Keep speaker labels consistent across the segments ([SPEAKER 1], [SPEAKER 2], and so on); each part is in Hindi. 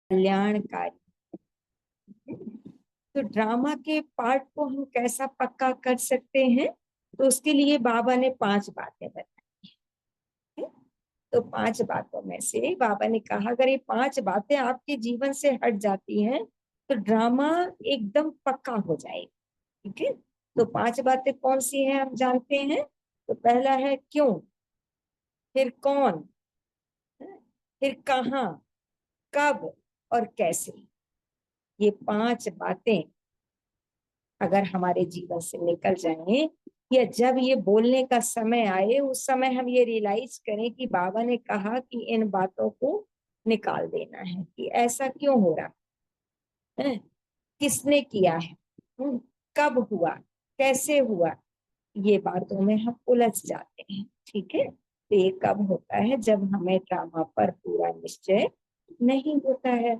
[SPEAKER 1] कल्याणकारी। तो ड्रामा के पार्ट को हम कैसा पक्का कर सकते हैं? तो उसके लिए बाबा ने 5 बातें बताई हैं। तो 5 बातों में से बाबा ने कहा अगर ये 5 बातें आपके जीवन से हट जाती हैं तो ड्रामा एकदम पक्का हो जाएगा। ठीक है, तो 5 बातें कौन सी हैं हम जानते हैं। तो पहला है क्यों, फिर कौन, फिर कहाँ, कब और कैसे। ये 5 बातें अगर हमारे जीवन से निकल जाएं, या जब ये बोलने का समय आए उस समय हम ये रियलाइज करें कि बाबा ने कहा कि इन बातों को निकाल देना है, कि ऐसा क्यों हो रहा है, किसने किया है, कब हुआ, कैसे हुआ, ये बातों में हम उलझ जाते हैं। ठीक है, तो ये कब होता है, जब हमें ड्रामा पर पूरा निश्चय नहीं होता है।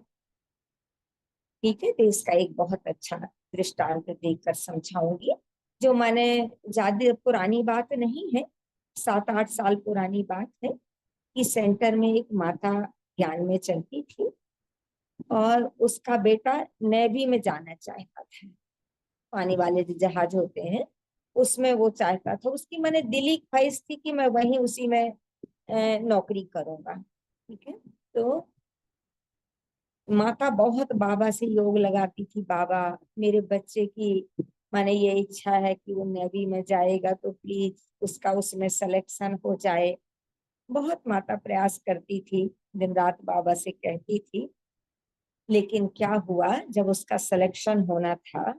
[SPEAKER 1] ठीक है, तो इसका एक बहुत अच्छा दृष्टांत देकर समझाऊंगी, जो मैंने ज्यादा पुरानी बात नहीं है, 7-8 साल पुरानी बात है, कि सेंटर में एक माता ज्ञान में चलती थी और उसका बेटा नेवी में जाना चाहता था। पानी वाले जो जहाज होते हैं उसमें वो चाहता था, उसकी मैंने दिली ख्वाहिश थी कि मैं वहीं उसी में नौकरी करूंगा। ठीक है, तो माता बहुत बाबा से योग लगाती थी, बाबा मेरे बच्चे की माने ये इच्छा है कि वो नेवी में जाएगा तो प्लीज उसका उसमें सिलेक्शन हो जाए। बहुत माता प्रयास करती थी, दिन रात बाबा से कहती थी, लेकिन क्या हुआ जब उसका सिलेक्शन होना था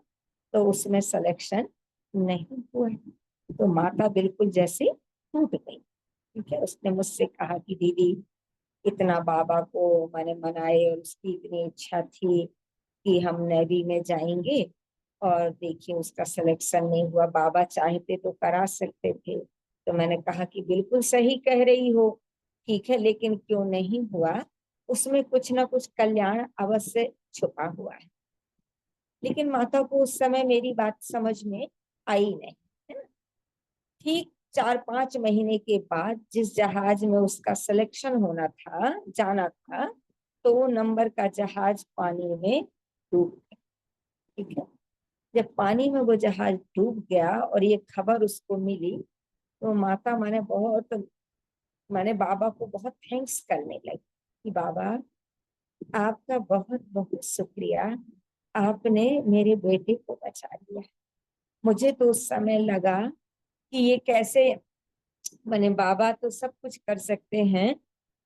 [SPEAKER 1] तो उसमें सिलेक्शन नहीं हुआ। तो माता बिल्कुल जैसे टूट गई। ठीक है, उसने मुझसे कहा कि दीदी इतना बाबा को मैंने मनाए और उसकी इतनी इच्छा थी कि हम नेवी में जाएंगे, और देखिए उसका सिलेक्शन नहीं हुआ, बाबा चाहते तो करा सकते थे। तो मैंने कहा कि बिल्कुल सही कह रही हो, ठीक है, लेकिन क्यों नहीं हुआ, उसमें कुछ ना कुछ कल्याण अवश्य छुपा हुआ है। लेकिन माता को उस समय मेरी बात समझ में आई नहीं, है ना। ठीक 4-5 महीने के बाद जिस जहाज में उसका सिलेक्शन होना था, जाना था, तो वो नंबर का जहाज पानी में डूब गया। ठीक है, जब पानी में वो जहाज डूब गया और ये खबर उसको मिली, तो माता माने बाबा को बहुत थैंक्स करने लगी कि बाबा आपका बहुत बहुत शुक्रिया, आपने मेरे बेटे को बचा लिया। मुझे तो उस समय लगा कि ये कैसे, माने बाबा तो सब कुछ कर सकते हैं,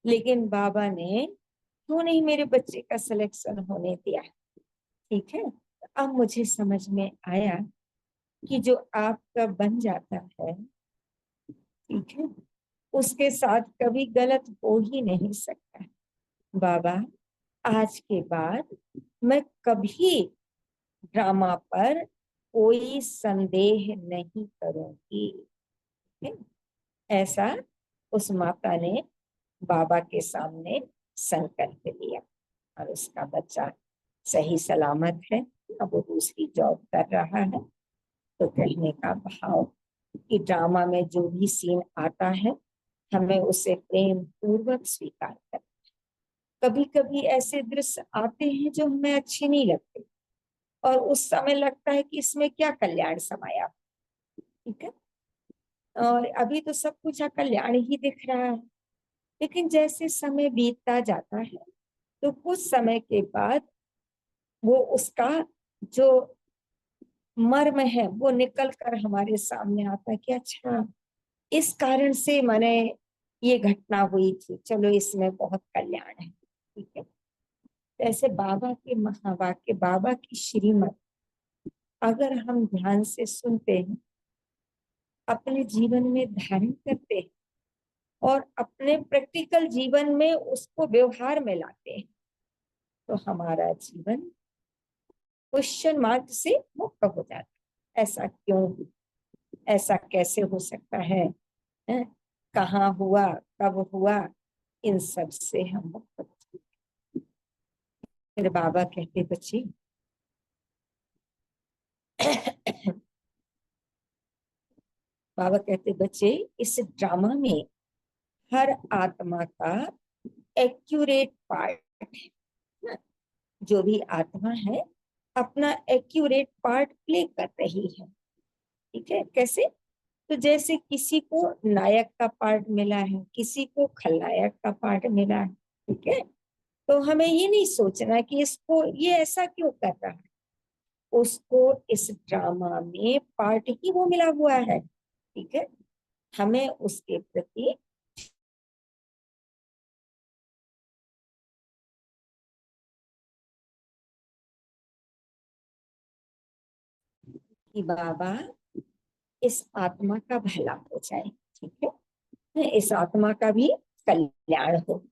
[SPEAKER 1] लेकिन बाबा ने क्यों नहीं मेरे बच्चे का सिलेक्शन होने दिया। ठीक है, अब मुझे समझ में आया कि जो आपका बन जाता है, ठीक है, उसके साथ कभी गलत हो ही नहीं सकता। बाबा आज के बाद मैं कभी ड्रामा पर कोई संदेह नहीं करूंगी। ठीक है? ऐसा उस माता ने बाबा के सामने संकल्प लिया, और उसका बच्चा सही सलामत है, अब वो दूसरी जॉब कर रहा है। तो कहने का भाव कि ड्रामा में जो भी सीन आता है हमें उसे प्रेम पूर्वक स्वीकार कर। कभी कभी ऐसे दृश्य आते हैं जो हमें अच्छे नहीं लगते, और उस समय लगता है कि इसमें क्या कल्याण समाया। ठीक है, और अभी तो सब कुछ कल्याण ही दिख रहा है, लेकिन जैसे समय बीतता जाता है तो कुछ समय के बाद वो उसका जो मर्म है वो निकल कर हमारे सामने आता है कि अच्छा इस कारण से मैंने ये घटना हुई थी, चलो इसमें बहुत कल्याण है। ठीक है, ऐसे बाबा के महावाक्य, बाबा की श्रीमत अगर हम ध्यान से सुनते हैं, अपने जीवन में धारण करते हैं और अपने प्रैक्टिकल जीवन में उसको व्यवहार में लाते हैं, तो हमारा जीवन क्वेश्चन मार्क से मुक्त हो जाता है। ऐसा क्यों, ऐसा कैसे हो सकता है, हैं? कहाँ हुआ, कब हुआ, इन सब से हम मुक्त हो जाते हैं। फिर बाबा कहते बच्चे बाबा कहते बच्चे इस ड्रामा में हर आत्मा का एक्यूरेट पार्ट है। जो भी आत्मा है अपना एक्यूरेट पार्ट प्ले कर रही है। ठीक है, कैसे? तो जैसे किसी को नायक का पार्ट मिला है, किसी को खलनायक का पार्ट मिला है। ठीक है, तो हमें ये नहीं सोचना कि इसको ये ऐसा क्यों कर रहा है, उसको इस ड्रामा में पार्ट ही वो मिला हुआ है। ठीक है, हमें उसके प्रति कि बाबा इस आत्मा का भला हो जाए। ठीक है, इस आत्मा का भी कल्याण हो,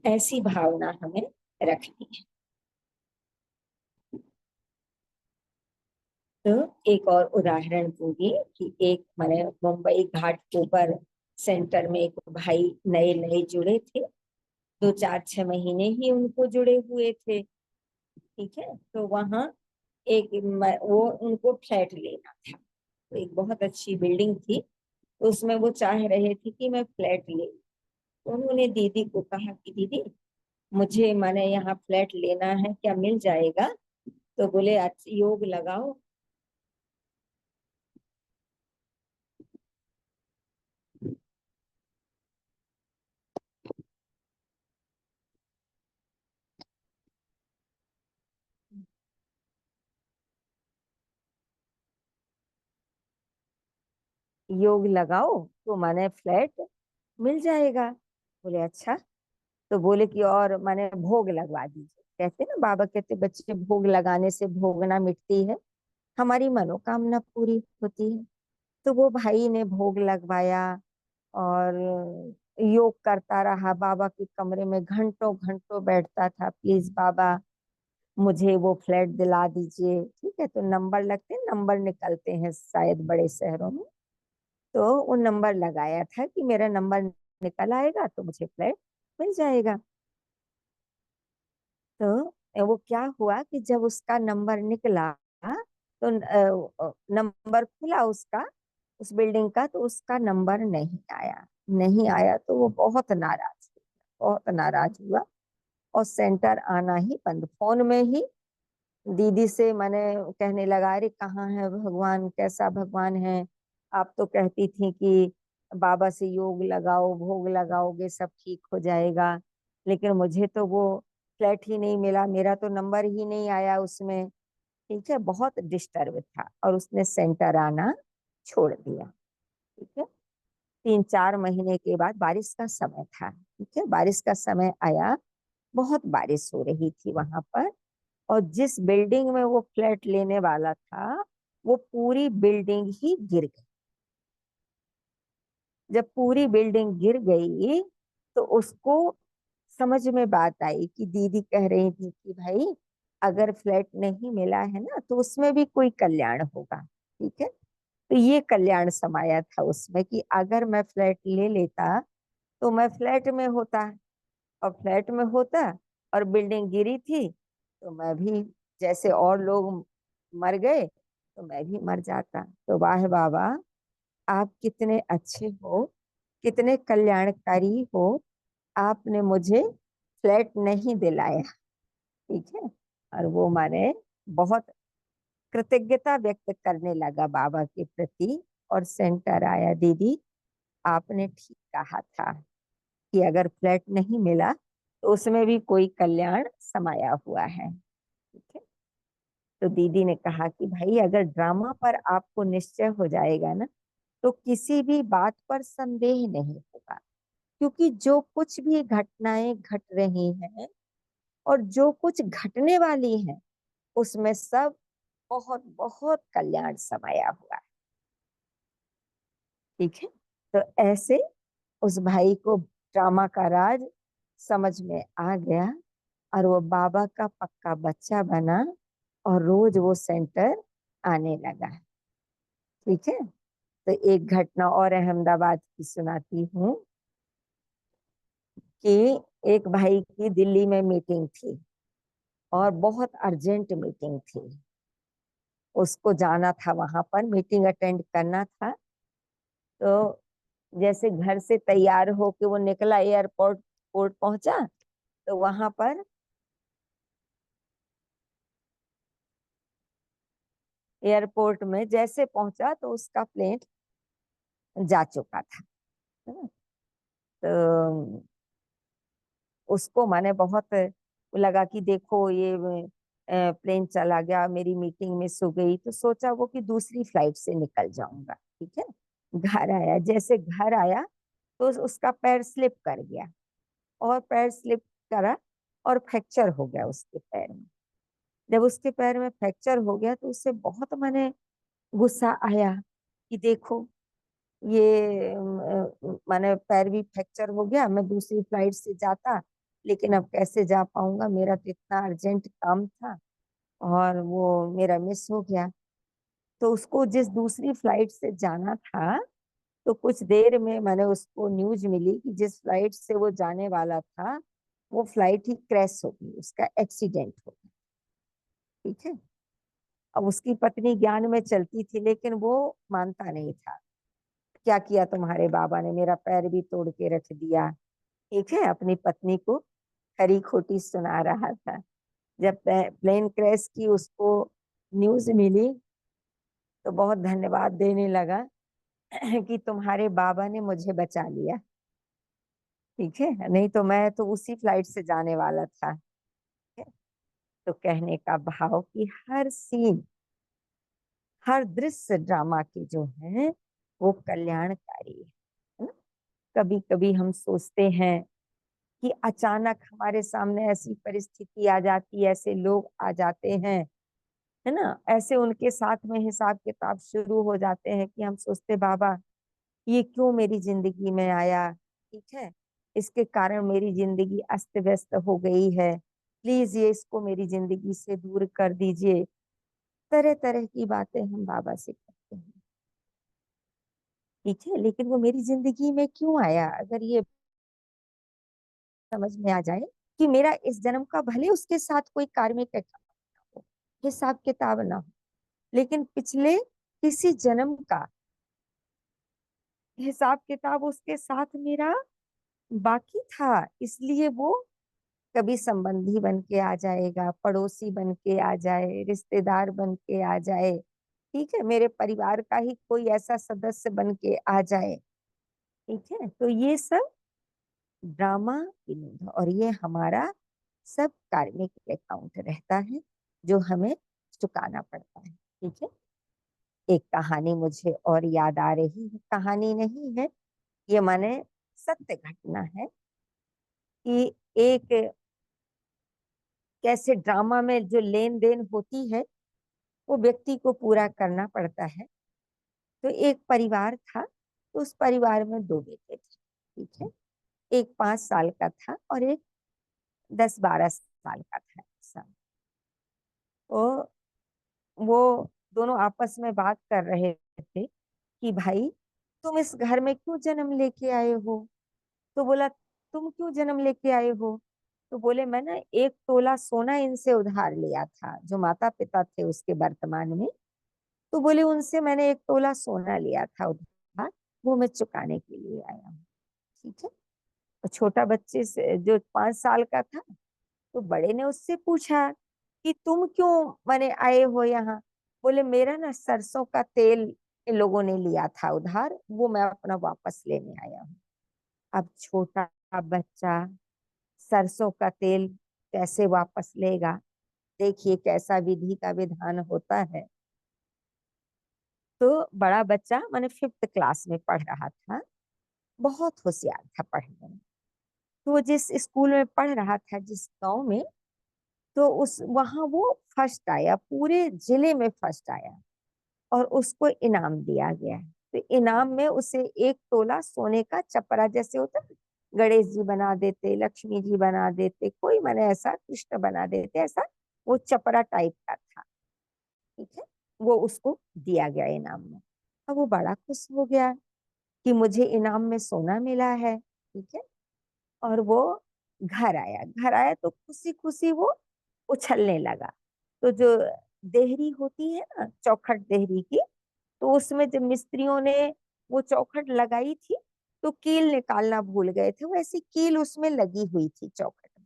[SPEAKER 1] ऐसी भावना हमें रखनी है। तो एक और उदाहरण दूंगी कि एक मैंने मुंबई घाट के ऊपर सेंटर में एक भाई नए नए जुड़े थे, 2 4 6 महीने ही उनको जुड़े हुए थे। ठीक है, तो वहाँ एक वो उनको फ्लैट लेना था, तो एक बहुत अच्छी बिल्डिंग थी, तो उसमें वो चाह रहे थे कि मैं फ्लैट ले। तो उन्होंने दीदी को कहा कि दीदी मुझे माने यहाँ फ्लैट लेना है, क्या मिल जाएगा? तो बोले अच्छा योग लगाओ। योग लगाओ तो माने फ्लैट मिल जाएगा। बोले अच्छा। तो बोले कि और माने भोग लगवा दीजिए। कहते ना, बाबा कहते बच्चे भोग लगाने से भोगना मिटती है, हमारी मनोकामना पूरी होती है। तो वो भाई ने भोग लगवाया और योग करता रहा, बाबा के कमरे में घंटों घंटों बैठता था, प्लीज बाबा मुझे वो फ्लैट दिला दीजिए। ठीक है, तो नंबर लगते हैं, नंबर निकलते हैं शायद बड़े शहरों में, तो वो नंबर लगाया था कि मेरा नंबर निकल आएगा तो मुझे फ्लैट मिल जाएगा। तो वो क्या हुआ कि जब उसका नंबर निकला तो नंबर खुला उसका, उस बिल्डिंग का, तो उसका नंबर नहीं आया। नहीं आया तो वो बहुत नाराज हुआ, बहुत नाराज हुआ और सेंटर आना ही बंद। फोन में ही दीदी से मैंने कहने लगा, अरे कहाँ है भगवान, कैसा भगवान है? आप तो कहती थी कि बाबा से योग लगाओ, भोग लगाओगे सब ठीक हो जाएगा, लेकिन मुझे तो वो फ्लैट ही नहीं मिला, मेरा तो नंबर ही नहीं आया उसमें। ठीक है, बहुत डिस्टर्ब था और उसने सेंटर आना छोड़ दिया। ठीक है, 3 4 महीने के बाद बारिश का समय था। ठीक है, बारिश का समय आया, बहुत बारिश हो रही थी वहां पर, और जिस बिल्डिंग में वो फ्लैट लेने वाला था वो पूरी बिल्डिंग ही गिर गई। जब पूरी बिल्डिंग गिर गई तो उसको समझ में बात आई कि दीदी कह रही थी कि भाई अगर फ्लैट नहीं मिला है ना तो उसमें भी कोई कल्याण होगा। ठीक है, तो ये कल्याण समाया था उसमें कि अगर मैं फ्लैट ले लेता तो मैं फ्लैट में होता, और फ्लैट में होता और बिल्डिंग गिरी थी तो मैं भी जैसे और लोग मर गए तो मैं भी मर जाता। तो वाह बाबा, आप कितने अच्छे हो, कितने कल्याणकारी हो, आपने मुझे फ्लैट नहीं दिलाया। ठीक है, और वो माने बहुत कृतज्ञता व्यक्त करने लगा बाबा के प्रति, और सेंटर आया, दीदी आपने ठीक कहा था कि अगर फ्लैट नहीं मिला तो उसमें भी कोई कल्याण समाया हुआ है। ठीक है, तो दीदी ने कहा कि भाई अगर ड्रामा पर आपको निश्चय हो जाएगा ना तो किसी भी बात पर संदेह नहीं होगा, क्योंकि जो कुछ भी घटनाएं घट रही हैं और जो कुछ घटने वाली हैं उसमें सब बहुत बहुत कल्याण समाया हुआ है। ठीक है, तो ऐसे उस भाई को ड्रामा का राज समझ में आ गया और वो बाबा का पक्का बच्चा बना और रोज वो सेंटर आने लगा। ठीक है, तो एक घटना और अहमदाबाद की सुनाती हूँ कि एक भाई की दिल्ली में मीटिंग थी और बहुत अर्जेंट मीटिंग थी, उसको जाना था, वहां पर मीटिंग अटेंड करना था। तो जैसे घर से तैयार होके वो निकला, एयरपोर्ट पोर्ट पहुंचा, तो वहां पर एयरपोर्ट में जैसे पहुंचा तो उसका प्लेन जा चुका था, है ना। तो उसको माने बहुत लगा कि देखो ये प्लेन चला गया, मेरी मीटिंग मिस हो गई। तो सोचा वो कि दूसरी फ्लाइट से निकल जाऊंगा, ठीक है। घर आया, जैसे घर आया तो उसका पैर स्लिप कर गया, और पैर स्लिप करा और फ्रैक्चर हो गया उसके पैर में। जब उसके पैर में फ्रैक्चर हो गया तो उससे बहुत माने गुस्सा आया कि देखो ये माने पैर भी फ्रैक्चर हो गया, मैं दूसरी फ्लाइट से जाता लेकिन अब कैसे जा पाऊंगा, मेरा तो इतना अर्जेंट काम था और वो मेरा मिस हो गया। तो उसको जिस दूसरी फ्लाइट से जाना था, तो कुछ देर में मैंने उसको न्यूज मिली कि जिस फ्लाइट से वो जाने वाला था वो फ्लाइट ही क्रैश हो गई, उसका एक्सीडेंट हो गया, ठीक है। अब उसकी पत्नी ज्ञान में चलती थी लेकिन वो मानता नहीं था। क्या किया तुम्हारे बाबा ने, मेरा पैर भी तोड़ के रख दिया, ठीक है। अपनी पत्नी को खरी खोटी सुना रहा था। जब प्लेन क्रैश की उसको न्यूज मिली तो बहुत धन्यवाद देने लगा कि तुम्हारे बाबा ने मुझे बचा लिया, ठीक है, नहीं तो मैं तो उसी फ्लाइट से जाने वाला था, ठीक है? तो कहने का भाव कि हर सीन, हर दृश्य ड्रामा के जो है वो कल्याणकारी है ना। कभी कभी हम सोचते हैं कि अचानक हमारे सामने ऐसी परिस्थिति आ जाती है, ऐसे लोग आ जाते हैं, है ना, ऐसे उनके साथ में हिसाब किताब शुरू हो जाते हैं कि हम सोचते बाबा ये क्यों मेरी जिंदगी में आया, ठीक है, इसके कारण मेरी जिंदगी अस्त व्यस्त हो गई है, प्लीज ये इसको मेरी जिंदगी से दूर कर दीजिए। तरह तरह की बातें हम बाबा से करते हैं, ठीक है। लेकिन वो मेरी जिंदगी में क्यों आया, अगर ये समझ में आ जाए कि मेरा इस जन्म का भले उसके साथ कोई कार्मिक हो, हिसाब किताब ना हो, लेकिन पिछले किसी जन्म का हिसाब किताब उसके साथ मेरा बाकी था, इसलिए वो कभी संबंधी बन के आ जाएगा, पड़ोसी बन के आ जाए, रिश्तेदार बन के आ जाए, ठीक है, मेरे परिवार का ही कोई ऐसा सदस्य बन के आ जाए, ठीक है। तो ये सब ड्रामा विनोद, और ये हमारा सब कार्मिक अकाउंट रहता है जो हमें चुकाना पड़ता है, ठीक है। एक कहानी मुझे और याद आ रही है, कहानी नहीं है ये, माने सत्य घटना है कि एक कैसे ड्रामा में जो लेन देन होती है वो व्यक्ति को पूरा करना पड़ता है। तो एक परिवार था, तो उस परिवार में दो बेटे थे, ठीक है। एक 5 साल का था और एक 10-12 साल का था ऐसा। तो वो दोनों आपस में बात कर रहे थे कि भाई तुम इस घर में क्यों जन्म लेके आए हो। तो बोला तुम क्यों जन्म लेके आए हो। तो बोले मैं ना 1 तोला सोना इनसे उधार लिया था, जो माता पिता थे उसके वर्तमान में। तो बोले उनसे मैंने 1 तोला सोना लिया था उधार, वो मैं चुकाने के लिए आया हूँ, ठीक है। तो छोटा बच्चे से जो 5 साल का था, तो बड़े ने उससे पूछा कि तुम क्यों माने आए हो यहाँ। बोले मेरा ना सरसों का तेल इन लोगों ने लिया था उधार, वो मैं अपना वापस लेने आया हूँ। अब छोटा बच्चा सरसों का तेल कैसे वापस लेगा, देखिए कैसा विधि का विधान होता है। तो बड़ा बच्चा माने 5th क्लास में पढ़ रहा था, बहुत होशियार था पढ़ने में। तो वो जिस स्कूल में पढ़ रहा था, जिस गांव में, तो उस वहां वो फर्स्ट आया, पूरे जिले में फर्स्ट आया, और उसको इनाम दिया गया। तो इनाम में उसे 1 तोला सोने का चपरा, जैसे होता है गणेश जी बना देते, लक्ष्मी जी बना देते, कोई मैंने ऐसा कृष्ण बना देते, ऐसा वो चपरा टाइप का था, ठीक है। वो उसको दिया गया इनाम में। अब वो बड़ा खुश हो गया कि मुझे इनाम में सोना मिला है, ठीक है। और वो घर आया तो खुशी खुशी वो उछलने लगा। तो जो देहरी होती है ना, चौखट देहरी की, तो उसमें जब मिस्त्रियों ने वो चौखट लगाई थी तो कील निकालना भूल गए थे, वो ऐसी कील उसमें लगी हुई थी चौखट में।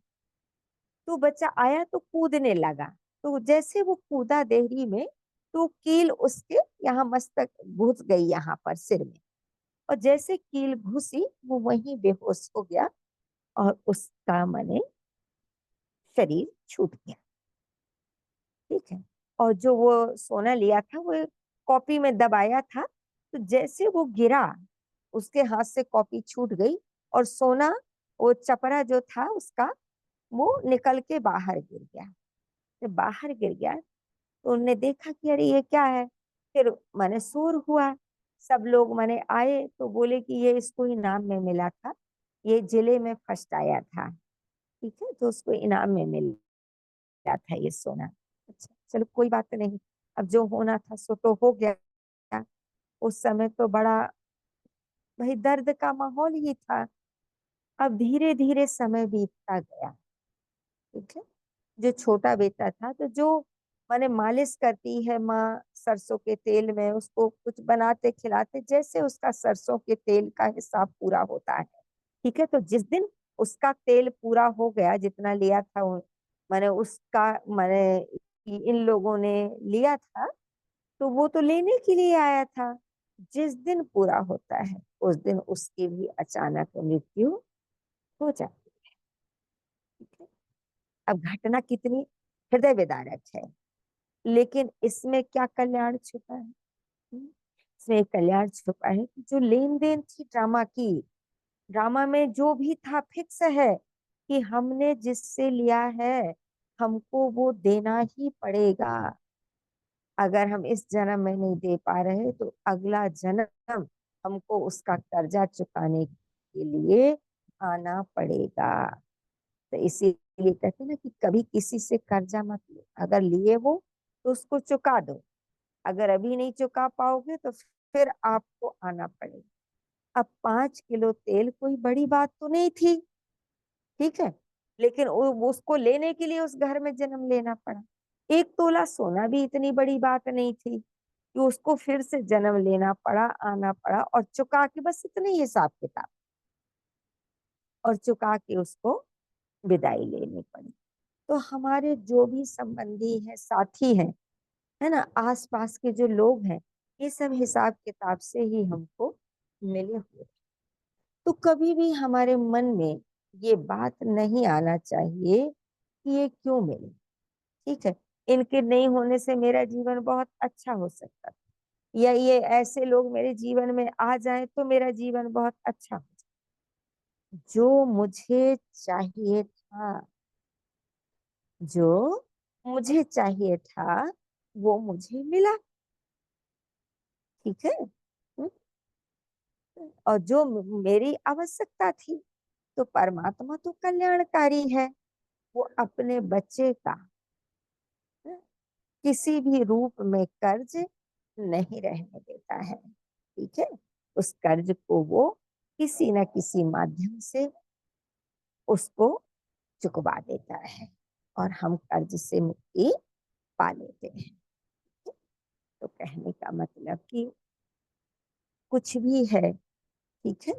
[SPEAKER 1] तो बच्चा आया तो कूदने लगा, तो जैसे वो कूदा देहरी में, तो कील उसके यहाँ मस्तक घुस गई, यहाँ पर सिर में, और जैसे कील घुसी वो वहीं बेहोश हो गया और उसका माने शरीर छूट गया। ठीक है। और जो वो सोना लिया था वो कॉपी में दबाया था, तो जैसे वो गिरा उसके हाथ से कॉपी छूट गई और सोना, वो चपरा जो था उसका, वो निकल के बाहर गिर गया। जब बाहर गिर गया तो उन्होंने देखा कि अरे ये क्या है। फिर माने शोर हुआ, सब लोग माने आए तो बोले कि ये इसको इनाम में मिला था, ये जिले में फर्स्ट आया था। ठीक है, तो उसको इनाम में मिला था ये सोना। अच्छा चलो कोई बात नहीं, अब जो होना था सो तो हो गया। उस समय तो बड़ा भाई दर्द का माहौल ही था। अब धीरे धीरे समय बीतता गया। ठीक है। जो छोटा बेटा था, तो जो माने मालिश करती है माँ सरसों के तेल में, उसको कुछ बनाते खिलाते, जैसे उसका सरसों के तेल का हिसाब पूरा होता है। ठीक है, तो जिस दिन उसका तेल पूरा हो गया, जितना लिया था माने उसका माने इन लोगों ने लिया था, तो वो तो लेने के लिए आया था। जिस दिन पूरा होता है उस दिन उसकी भी अचानक मृत्यु हो जाती है। ठीक है। अब घटना कितनी हृदय विदारक है, लेकिन इसमें क्या कल्याण छुपा है? इसमें कल्याण छुपा है कि जो लेन देन थी ड्रामा की, ड्रामा में जो भी था फिक्स है कि हमने जिससे लिया है हमको वो देना ही पड़ेगा। अगर हम इस जन्म में नहीं दे पा रहे तो अगला जन्म हमको उसका कर्जा चुकाने के लिए आना पड़ेगा। तो इसीलिए कहते हैं ना कि कभी किसी से कर्जा मत लो, अगर लिए हो तो उसको चुका दो, अगर अभी नहीं चुका पाओगे तो फिर आपको आना पड़ेगा। अब 5 किलो तेल कोई बड़ी बात तो नहीं थी। ठीक है, लेकिन उसको लेने के लिए उस घर में जन्म लेना पड़ा। 1 तोला सोना भी इतनी बड़ी बात नहीं थी कि उसको फिर से जन्म लेना पड़ा, आना पड़ा और चुका के, बस इतने ही हिसाब किताब, और चुका के उसको विदाई लेनी पड़ी। तो हमारे जो भी संबंधी हैं, साथी हैं, है ना, आसपास के जो लोग हैं, ये सब हिसाब किताब से ही हमको मिले हुए। तो कभी भी हमारे मन में ये बात नहीं आना चाहिए कि ये क्यों मिले। ठीक है, इनके नहीं होने से मेरा जीवन बहुत अच्छा हो सकता था, या ये ऐसे लोग मेरे जीवन में आ जाए तो मेरा जीवन बहुत अच्छा हो जाए। जो मुझे चाहिए था, जो मुझे चाहिए था वो मुझे मिला। ठीक है। हम्म, और जो मेरी आवश्यकता थी, तो परमात्मा तो कल्याणकारी है, वो अपने बच्चे का किसी भी रूप में कर्ज नहीं रहने देता है। ठीक है, उस कर्ज को वो किसी न किसी माध्यम से उसको चुकवा देता है और हम कर्ज से मुक्ति पा लेते हैं। तो कहने का मतलब कि कुछ भी है, ठीक है,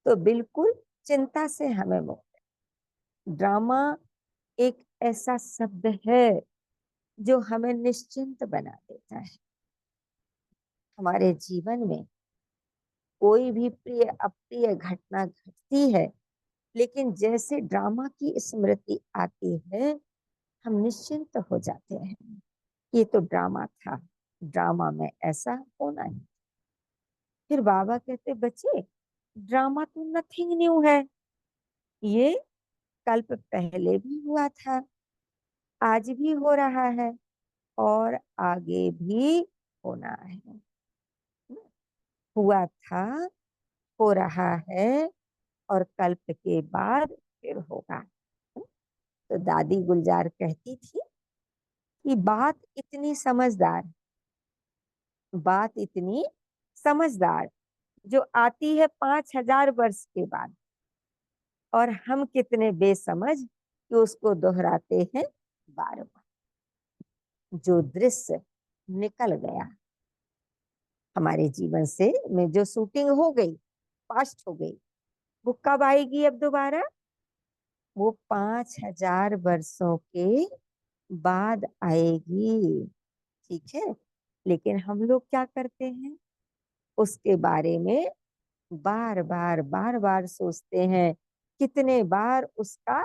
[SPEAKER 1] तो बिल्कुल चिंता से हमें मुक्त। ड्रामा एक ऐसा शब्द है जो हमें निश्चिंत बना देता है। हमारे जीवन में कोई भी प्रिय अप्रिय घटना घटती है, लेकिन जैसे ड्रामा की स्मृति आती है हम निश्चिंत हो जाते हैं। ये तो ड्रामा था, ड्रामा में ऐसा होना है। फिर बाबा कहते बच्चे, ड्रामा तो नथिंग न्यू है, ये कल्प पहले भी हुआ था, आज भी हो रहा है और आगे भी होना है। हुआ था, हो रहा है और कल्प के बाद फिर होगा। तो दादी गुलजार कहती थी कि बात इतनी समझदार, बात इतनी समझदार जो आती है 5,000 वर्ष के बाद, और हम कितने बेसमझ कि उसको दोहराते हैं बार बार। जो दृश्य निकल गया हमारे जीवन से, में जो शूटिंग हो गई, पास्ट हो गई, वो कब आएगी अब दोबारा? वो 5,000 वर्षों के बाद आएगी। ठीक है, लेकिन हम लोग क्या करते हैं, उसके बारे में बार बार सोचते हैं, कितने बार उसका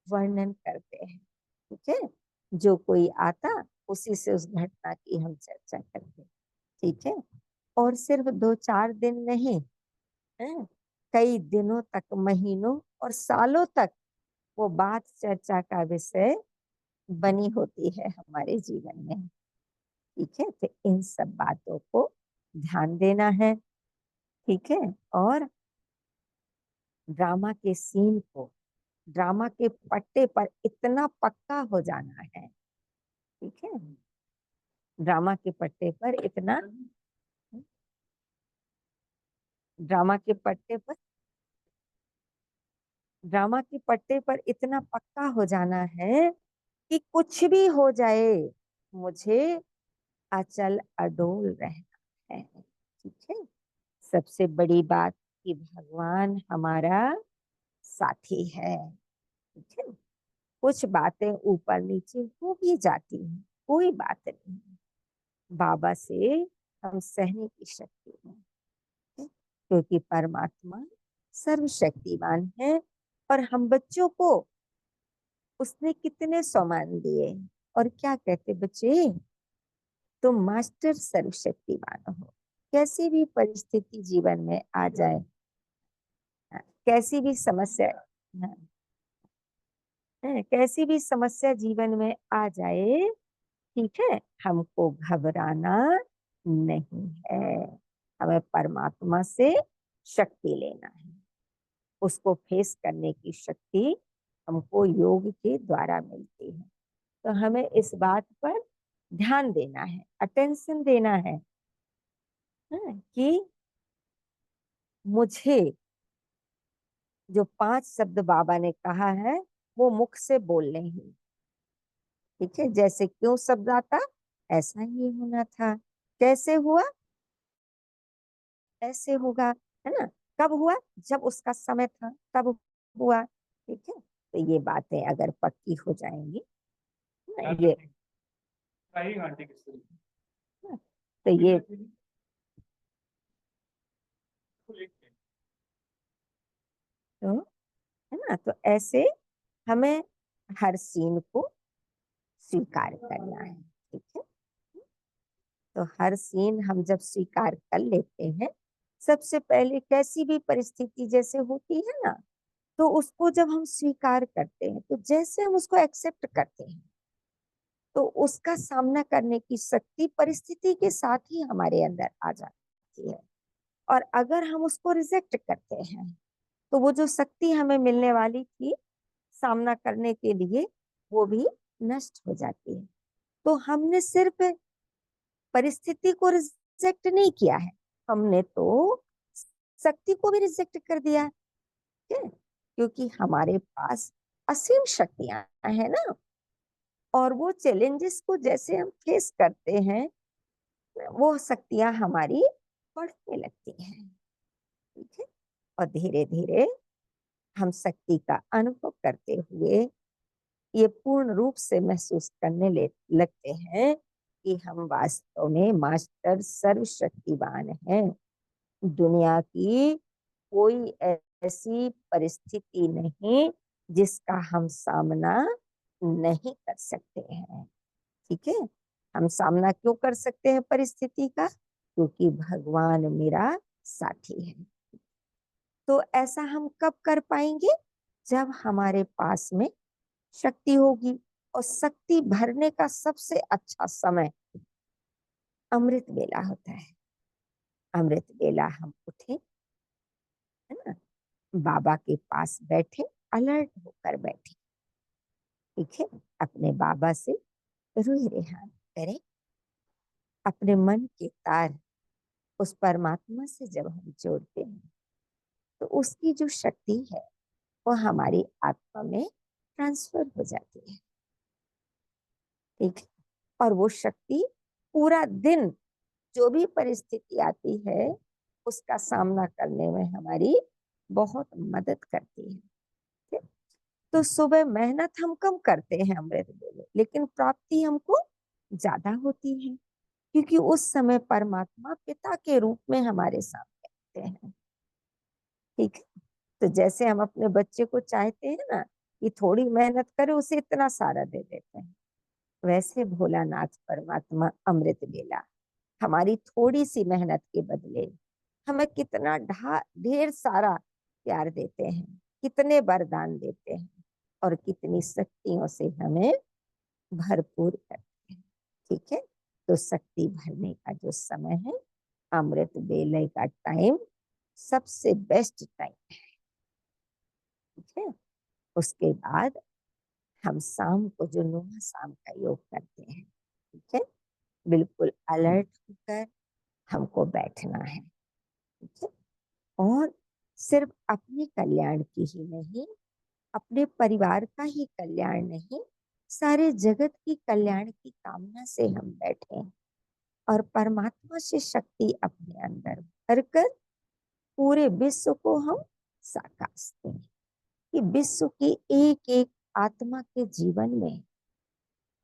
[SPEAKER 1] वर्णन करते हैं। ठीक है, जो कोई आता उसी से उस घटना की हम चर्चा करते हैं। ठीक है, और सिर्फ 2-4 दिन नहीं है, कई दिनों तक, महीनों और सालों तक वो बात चर्चा का विषय बनी होती है हमारे जीवन में। ठीक है, तो इन सब बातों को ध्यान देना है। ठीक है, और ड्रामा के सीन को, ड्रामा के पट्टे पर इतना पक्का हो जाना है। ठीक है, ड्रामा के पट्टे पर इतना, ड्रामा के पट्टे पर, ड्रामा के पट्टे पर इतना पक्का हो जाना है कि कुछ भी हो जाए, मुझे अचल अडोल रहना है। ठीक है, सबसे बड़ी बात कि भगवान हमारा साथी है। ठीक है, कुछ बातें ऊपर नीचे हो भी जाती हैं, कोई बात नहीं, बाबा से हम सहने की शक्ति है, क्योंकि परमात्मा सर्वशक्तिमान है। और हम बच्चों को उसने कितने सम्मान दिए, और क्या कहते बच्चे, तुम मास्टर सर्वशक्तिमान हो। कैसी भी परिस्थिति जीवन में आ जाए, कैसी भी समस्या, कैसी भी समस्या जीवन में आ जाए, ठीक है, हमको घबराना नहीं है। हमें परमात्मा से शक्ति लेना है, उसको फेस करने की शक्ति हमको योग के द्वारा मिलती है। तो हमें इस बात पर ध्यान देना है, अटेंशन देना है, कि मुझे जो 5 शब्द बाबा ने कहा है वो मुख से बोलने ही। ठीक है, जैसे क्यों शब्द आता, ऐसा ही होना था, कैसे हुआ, ऐसे होगा, है ना, कब हुआ, जब उसका समय था तब हुआ। ठीक है, तो ये बातें अगर पक्की हो जाएंगी, ये तो ये, तो है ना, तो ऐसे हमें हर सीन को स्वीकार करना है। ठीक है, तो हर सीन हम जब स्वीकार कर लेते हैं, सबसे पहले कैसी भी परिस्थिति जैसे होती है ना, तो उसको जब हम स्वीकार करते हैं, तो जैसे हम उसको एक्सेप्ट करते हैं, तो उसका सामना करने की शक्ति परिस्थिति के साथ ही हमारे अंदर आ जाती है। और अगर हम उसको रिजेक्ट करते हैं, तो वो जो शक्ति हमें मिलने वाली थी सामना करने के लिए, वो भी नष्ट हो जाती है। तो हमने सिर्फ परिस्थिति को रिजेक्ट नहीं किया है, हमने तो शक्ति को भी रिजेक्ट कर दिया है। क्योंकि हमारे पास असीम शक्तियां है ना, और वो चैलेंजेस को जैसे हम फेस करते हैं, वो शक्तियां हमारी बढ़ने लगती हैं। ठीक है, और धीरे धीरे हम शक्ति का अनुभव करते हुए ये पूर्ण रूप से महसूस करने लगते हैं कि हम वास्तव में मास्टर सर्वशक्तिवान हैं। दुनिया की कोई ऐसी परिस्थिति नहीं जिसका हम सामना नहीं कर सकते हैं। ठीक है, हम सामना क्यों कर सकते हैं परिस्थिति का, क्योंकि भगवान मेरा साथी है। तो ऐसा हम कब कर पाएंगे, जब हमारे पास में शक्ति होगी। और शक्ति भरने का सबसे अच्छा समय अमृत बेला होता है। अमृत बेला हम उठे, है ना, बाबा के पास बैठे, अलर्ट होकर बैठे। ठीक है, अपने बाबा से रुई रेहान करें, अपने मन के तार उस परमात्मा से जब हम जोड़ते हैं, तो उसकी जो शक्ति है वो हमारी आत्मा में ट्रांसफर हो जाती है। ठीक है, और वो शक्ति पूरा दिन जो भी परिस्थिति आती है उसका सामना करने में हमारी बहुत मदद करती है। ठीक? तो सुबह मेहनत हम कम करते हैं अमृत वेले, लेकिन प्राप्ति हमको ज्यादा होती है। क्योंकि उस समय परमात्मा पिता के रूप में हमारे सामने आते हैं। ठीक है, तो जैसे हम अपने बच्चे को चाहते हैं ना कि थोड़ी मेहनत करे, उसे इतना सारा दे देते हैं, वैसे भोलानाथ परमात्मा अमृत वेला हमारी थोड़ी सी मेहनत के बदले हमें कितना ढेर सारा प्यार देते हैं, कितने वरदान देते हैं और कितनी शक्तियों से हमें भरपूर करते हैं। ठीक है, तो शक्ति भरने का जो समय है, अमृत वेले का टाइम सबसे बेस्ट टाइम है। ठीक है, उसके बाद हम शाम को जो नुमा शाम का योग करते हैं, ठीक है, बिल्कुल अलर्ट होकर हमको बैठना है। ठीक है, और सिर्फ अपने कल्याण की ही नहीं, अपने परिवार का ही कल्याण नहीं, सारे जगत की कल्याण की कामना से हम बैठे और परमात्मा से शक्ति अपने अंदर भरकर पूरे विश्व को हम साकारते हैं कि विश्व की एक एक आत्मा के जीवन में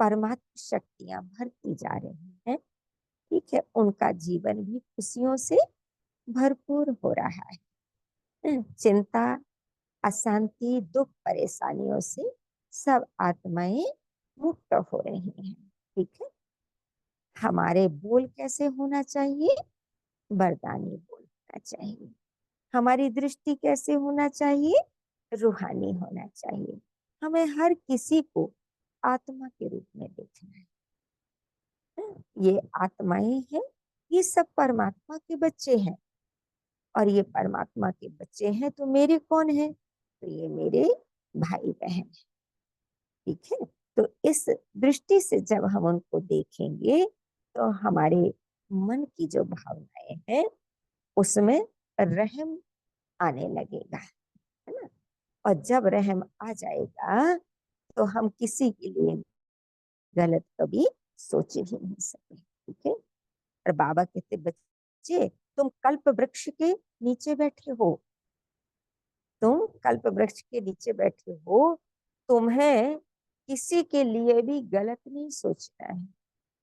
[SPEAKER 1] परमात्मा शक्तियां भरती जा रही हैं। ठीक है, उनका जीवन भी खुशियों से भरपूर हो रहा है। चिंता, अशांति, दुख, परेशानियों से सब आत्माएं मुक्त हो रही हैं। ठीक है, हमारे बोल कैसे होना चाहिए? वरदानी बोल होना चाहिए। हमारी दृष्टि कैसे होना चाहिए? रूहानी होना चाहिए। हमें हर किसी को आत्मा के रूप में देखना है। ये आत्माएं हैं, ये सब परमात्मा के बच्चे हैं और ये परमात्मा के बच्चे हैं तो मेरे कौन है? तो ये मेरे भाई बहन। ठीक है, तो इस दृष्टि से जब हम उनको देखेंगे तो हमारे मन की जो भावनाएं हैं उसमें रहम आने लगेगा, है ना। और जब रहम आ जाएगा तो हम किसी के लिए गलत कभी सोच ही नहीं सकते। ठीक है, और बाबा कहते बच्चे तुम कल्प वृक्ष के नीचे बैठे हो, तुम कल्प वृक्ष के नीचे बैठे हो, तुम्हें किसी के लिए भी गलत नहीं सोचना है।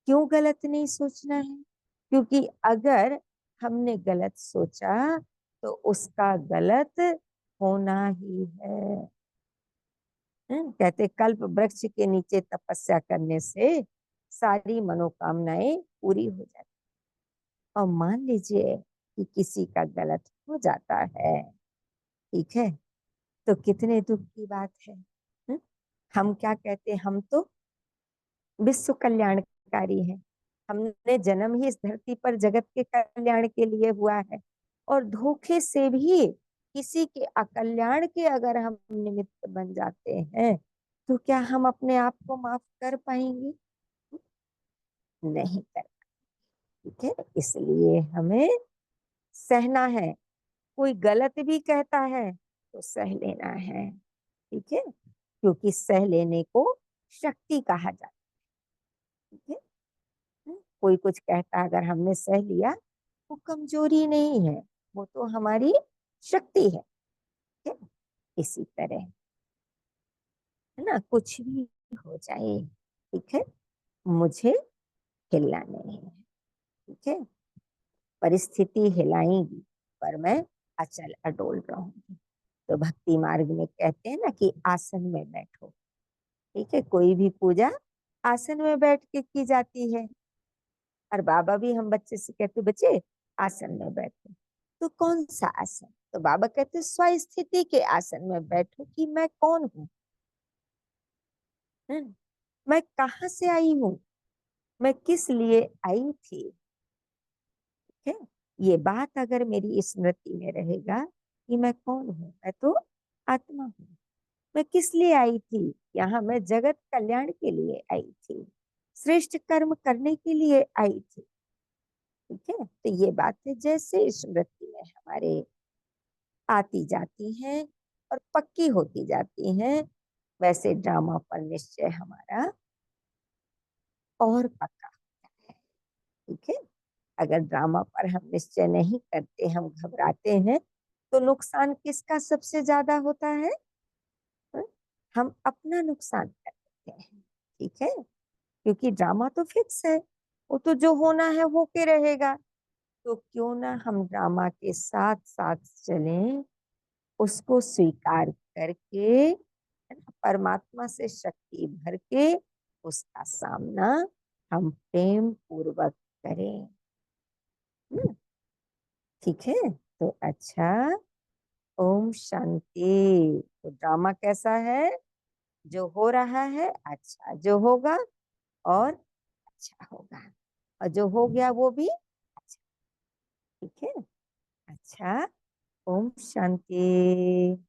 [SPEAKER 1] क्यों गलत नहीं सोचना है? क्योंकि अगर हमने गलत सोचा तो उसका गलत होना ही है। कहते कल्प वृक्ष के नीचे तपस्या करने से सारी मनोकामनाएं पूरी हो जाती। और मान लीजिए कि किसी का गलत हो जाता है, ठीक है, तो कितने दुख की बात है। हम क्या कहते हैं? हम तो विश्व कल्याणकारी हैं, हमने जन्म ही इस धरती पर जगत के कल्याण के लिए हुआ है और धोखे से भी किसी के अकल्याण के अगर हम निमित्त बन जाते हैं तो क्या हम अपने आप को माफ कर पाएंगे? नहीं कर। ठीक है, इसलिए हमें सहना है। कोई गलत भी कहता है तो सह लेना है। ठीक है, क्योंकि सह लेने को शक्ति कहा जाता है। ठीक है, कोई कुछ कहता है अगर हमने सह लिया वो कमजोरी नहीं है, वो तो हमारी शक्ति है। ठीक है, इसी तरह, है ना, कुछ भी हो जाए, ठीक है, मुझे हिलना नहीं है। ठीक है, परिस्थिति हिलाएंगी पर मैं अचल अडोल रहूंगी। तो भक्ति मार्ग में कहते हैं ना कि आसन में बैठो। ठीक है, कोई भी पूजा आसन में बैठ के की जाती है। और बाबा भी हम बच्चे से कहते बच्चे आसन में बैठो। तो कौन सा आसन? तो बाबा कहते स्वस्थिति के आसन में बैठो कि मैं कौन हूँ, मैं कहाँ से आई हूँ, मैं किस लिए आई थी। ठीक है, ये बात अगर मेरी स्मृति में रहेगा कि मैं कौन हूँ, मैं तो आत्मा हूँ, मैं किस लिए आई थी, यहाँ मैं जगत कल्याण के लिए आई थी, श्रेष्ठ कर्म करने के लिए आई थी। ठीक है, तो ये बातें जैसे स्मृति में हमारे आती जाती हैं और पक्की होती जाती हैं, वैसे ड्रामा पर निश्चय हमारा और पक्का होता है। ठीक है, अगर ड्रामा पर हम निश्चय नहीं करते, हम घबराते हैं, तो नुकसान किसका सबसे ज्यादा होता है? हाँ? हम अपना नुकसान कर देते हैं। ठीक है, क्योंकि ड्रामा तो फिक्स है, वो तो जो होना है होके रहेगा। तो क्यों ना हम ड्रामा के साथ साथ चलें, उसको स्वीकार करके, है ना, परमात्मा से शक्ति भर के उसका सामना हम प्रेम पूर्वक करें। हम्म, ठीक है। तो अच्छा, ओम शांति। तो ड्रामा कैसा है? जो हो रहा है अच्छा, जो होगा और अच्छा होगा, और जो हो गया वो भी अच्छा। ठीक है। अच्छा, ओम शांति।